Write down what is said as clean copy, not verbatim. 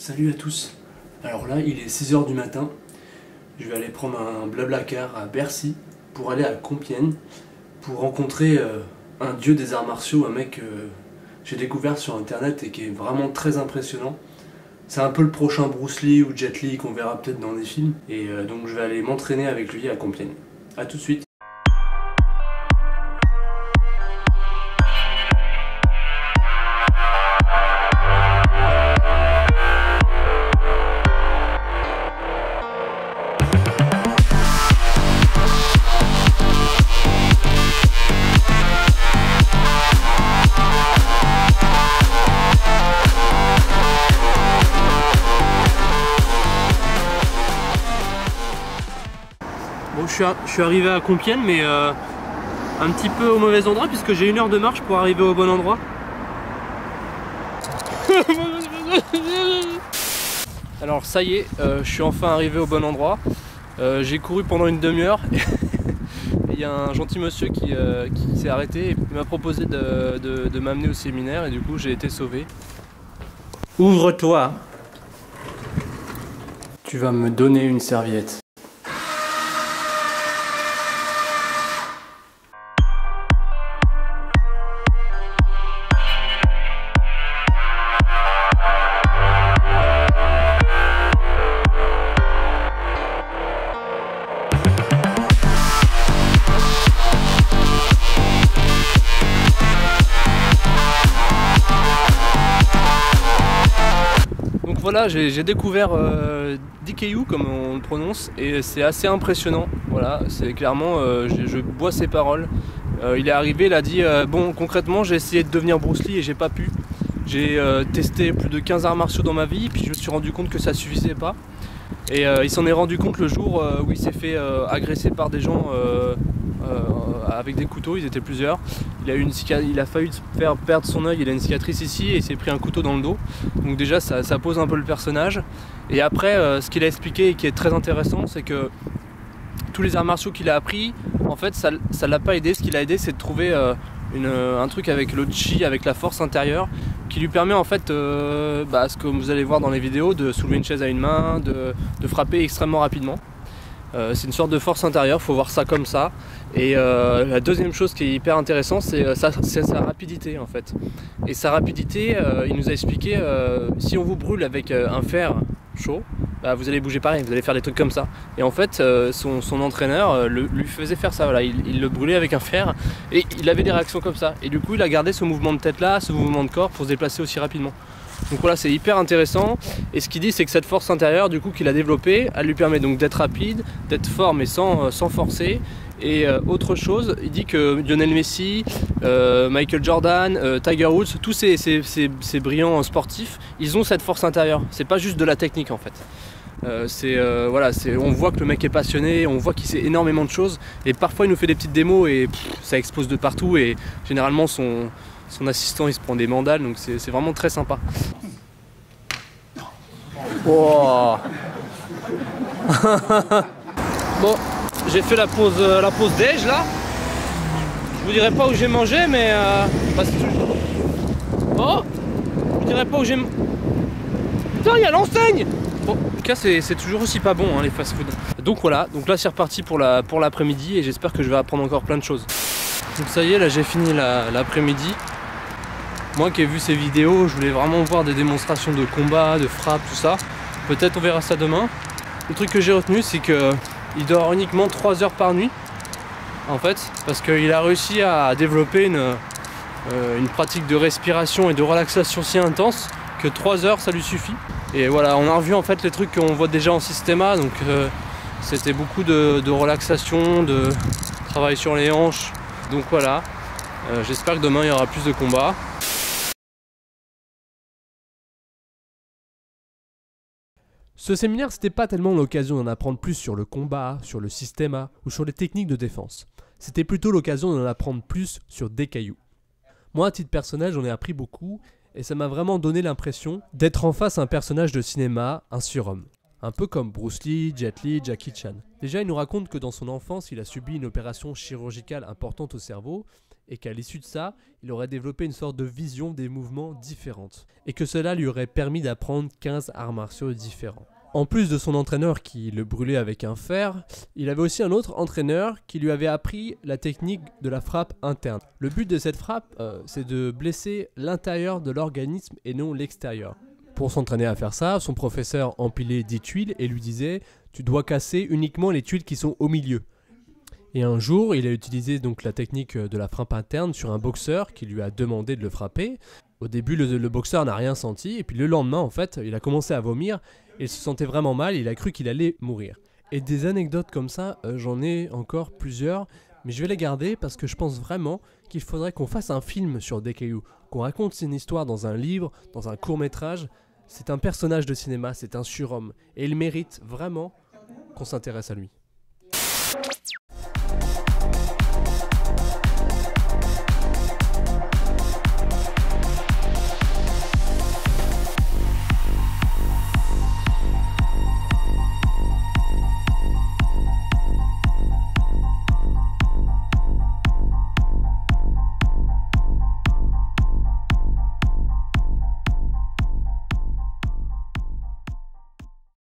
Salut à tous. Alors là, il est 6 h du matin. Je vais aller prendre un blablacar à Bercy pour aller à Compiègne pour rencontrer un dieu des arts martiaux, un mec que j'ai découvert sur internet et qui est vraiment très impressionnant. C'est un peu le prochain Bruce Lee ou Jet Li qu'on verra peut-être dans des films. Et donc je vais aller m'entraîner avec lui à Compiègne. A tout de suite. Bon, je suis arrivé à Compiègne, mais un petit peu au mauvais endroit puisque j'ai 1 heure de marche pour arriver au bon endroit. Alors ça y est, je suis enfin arrivé au bon endroit. J'ai couru pendant une demi-heure et il y a un gentil monsieur qui s'est arrêté et m'a proposé de m'amener au séminaire et du coup j'ai été sauvé. Ouvre-toi. Tu vas me donner une serviette. Voilà, j'ai découvert DKU comme on le prononce et c'est assez impressionnant. Voilà, c'est clairement, je bois ses paroles. Il est arrivé, il a dit bon, concrètement j'ai essayé de devenir Bruce Lee et j'ai pas pu. J'ai testé plus de 15 arts martiaux dans ma vie, puis je me suis rendu compte que ça suffisait pas. Et il s'en est rendu compte le jour où il s'est fait agresser par des gens avec des couteaux, ils étaient plusieurs. Il a failli se faire perdre son œil, il a une cicatrice ici et il s'est pris un couteau dans le dos. Donc déjà ça pose un peu le personnage. Et après ce qu'il a expliqué et qui est très intéressant, c'est que tous les arts martiaux qu'il a appris, en fait ça l'a pas aidé. Ce qui l'a aidé, c'est de trouver un truc avec le chi, avec la force intérieure, qui lui permet en fait, ce que vous allez voir dans les vidéos, de soulever une chaise à une main, de frapper extrêmement rapidement. C'est une sorte de force intérieure, il faut voir ça comme ça. Et la deuxième chose qui est hyper intéressante, c'est sa rapidité en fait. Et sa rapidité, il nous a expliqué, si on vous brûle avec un fer chaud, vous allez bouger pareil, vous allez faire des trucs comme ça. Et en fait, son entraîneur lui faisait faire ça, voilà. Il le brûlait avec un fer et il avait des réactions comme ça. Et du coup, il a gardé ce mouvement de tête là, ce mouvement de corps pour se déplacer aussi rapidement. Donc voilà, c'est hyper intéressant. Et ce qu'il dit, c'est que cette force intérieure, du coup, qu'il a développée, elle lui permet donc d'être rapide, d'être fort mais sans forcer. Et autre chose, il dit que Lionel Messi, Michael Jordan, Tiger Woods, tous ces brillants sportifs, ils ont cette force intérieure. C'est pas juste de la technique en fait. On voit que le mec est passionné, on voit qu'il sait énormément de choses. Et parfois il nous fait des petites démos et ça explose de partout. Et généralement son assistant il se prend des mandales, donc c'est vraiment très sympa. Wow. Bon, j'ai fait la pause déj là. Je vous dirai pas où j'ai mangé, mais oh, je dirais pas où j'ai. Putain, il y a l'enseigne. Bon, en tout cas, c'est toujours aussi pas bon hein, les fast-food. Donc voilà, donc là c'est reparti pour l'après-midi et j'espère que je vais apprendre encore plein de choses. Donc ça y est, là j'ai fini l'après-midi. Moi qui ai vu ces vidéos, je voulais vraiment voir des démonstrations de combat, de frappe, tout ça. Peut-être on verra ça demain. Le truc que j'ai retenu, c'est qu'il dort uniquement 3 heures par nuit. En fait, parce qu'il a réussi à développer une pratique de respiration et de relaxation si intense que 3 heures ça lui suffit. Et voilà, on a revu en fait les trucs qu'on voit déjà en systéma. Donc c'était beaucoup de relaxation, de travail sur les hanches. Donc voilà, j'espère que demain il y aura plus de combats. Ce séminaire, c'était pas tellement l'occasion d'en apprendre plus sur le combat, sur le systéma ou sur les techniques de défense. C'était plutôt l'occasion d'en apprendre plus sur DKU. Moi, à titre personnel, j'en ai appris beaucoup et ça m'a vraiment donné l'impression d'être en face à un personnage de cinéma, un surhomme. Un peu comme Bruce Lee, Jet Li, Jackie Chan. Déjà, il nous raconte que dans son enfance, il a subi une opération chirurgicale importante au cerveau et qu'à l'issue de ça, il aurait développé une sorte de vision des mouvements différentes, et que cela lui aurait permis d'apprendre 15 arts martiaux différents. En plus de son entraîneur qui le brûlait avec un fer, il avait aussi un autre entraîneur qui lui avait appris la technique de la frappe interne. Le but de cette frappe, c'est de blesser l'intérieur de l'organisme et non l'extérieur. Pour s'entraîner à faire ça, son professeur empilait 10 tuiles et lui disait « Tu dois casser uniquement les tuiles qui sont au milieu ». Et un jour, il a utilisé donc la technique de la frappe interne sur un boxeur qui lui a demandé de le frapper. Au début, le boxeur n'a rien senti, et puis le lendemain, en fait, il a commencé à vomir, et il se sentait vraiment mal, il a cru qu'il allait mourir. Et des anecdotes comme ça, j'en ai encore plusieurs, mais je vais les garder parce que je pense vraiment qu'il faudrait qu'on fasse un film sur DKU, qu'on raconte une histoire dans un livre, dans un court-métrage. C'est un personnage de cinéma, c'est un surhomme, et il mérite vraiment qu'on s'intéresse à lui.